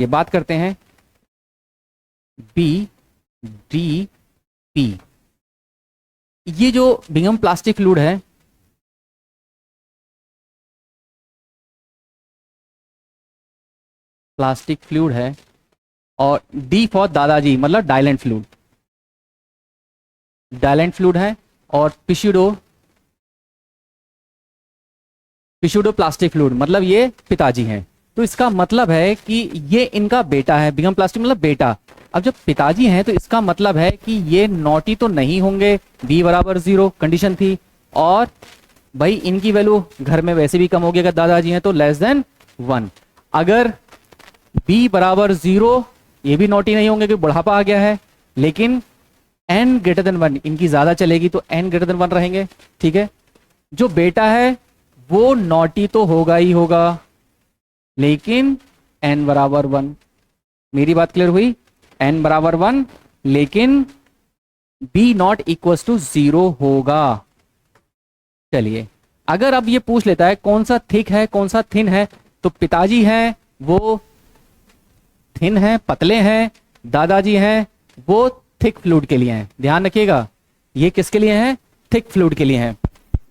ये बात करते हैं बी डी पी। ये जो बिंगम प्लास्टिक फ्लूइड है, प्लास्टिक फ्लूइड है, और डी फॉर दादाजी मतलब डाइलेंट फ्लूइड, डाइलेंट फ्लूइड है, और पिशुडो प्लास्टिक फ्लूइड मतलब ये पिताजी हैं। तो इसका मतलब है कि ये इनका बेटा है, बिंगम प्लास्टिक मतलब बेटा। अब जब पिताजी हैं तो इसका मतलब है कि ये नॉटी तो नहीं होंगे, बी बराबर 0 कंडीशन थी, और भाई इनकी वैल्यू घर में वैसे भी कम होगी अगर दादाजी हैं तो लेस देन 1। अगर बी बराबर 0, ये भी नॉटी नहीं होंगे क्योंकि बुढ़ापा आ गया है, लेकिन n ग्रेटर देन 1 इनकी ज्यादा चलेगी तो n ग्रेटर देन 1 रहेंगे। ठीक है, जो बेटा है वो नॉटी तो होगा ही होगा, लेकिन n बराबर 1। मेरी बात क्लियर हुई? n बराबर 1 लेकिन b नॉट इक्वल टू 0 होगा। चलिए, अगर अब ये पूछ लेता है कौन सा थिक है कौन सा थिन है, तो पिताजी हैं वो थिन है, पतले हैं, दादाजी हैं वो थिक फ्लूइड के लिए हैं। ध्यान रखिएगा, ये किसके लिए हैं? थिक फ्लूइड के लिए हैं।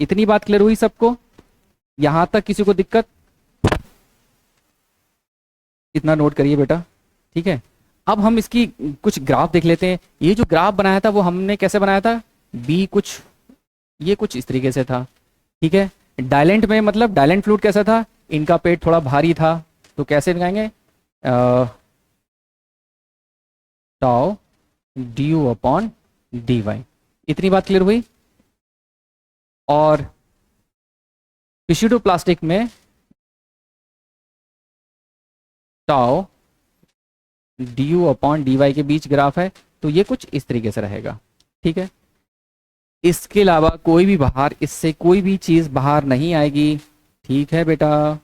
इतनी बात क्लियर हुई सबको? यहां तक किसी को दिक्कत? इतना नोट करिए बेटा, ठीक है। अब हम इसकी कुछ ग्राफ देख लेते हैं। ये जो ग्राफ बनाया था वो हमने कैसे बनाया था? बी कुछ ये कुछ इस तरीके से था, ठीक है। डाइलेंट में मतलब डाइलेंट फ्लूइड कैसा था? इनका पेट थोड़ा भारी था, तो कैसे लगाएंगे? Tau d u upon d y. इतनी बात क्लियर हुई? और टिश्यू प्लास्टिक में tau d u upon d y के बीच ग्राफ है, तो ये कुछ इस तरीके से रहेगा, ठीक है। इसके अलावा कोई भी बाहर, इससे कोई भी चीज बाहर नहीं आएगी, ठीक है बेटा।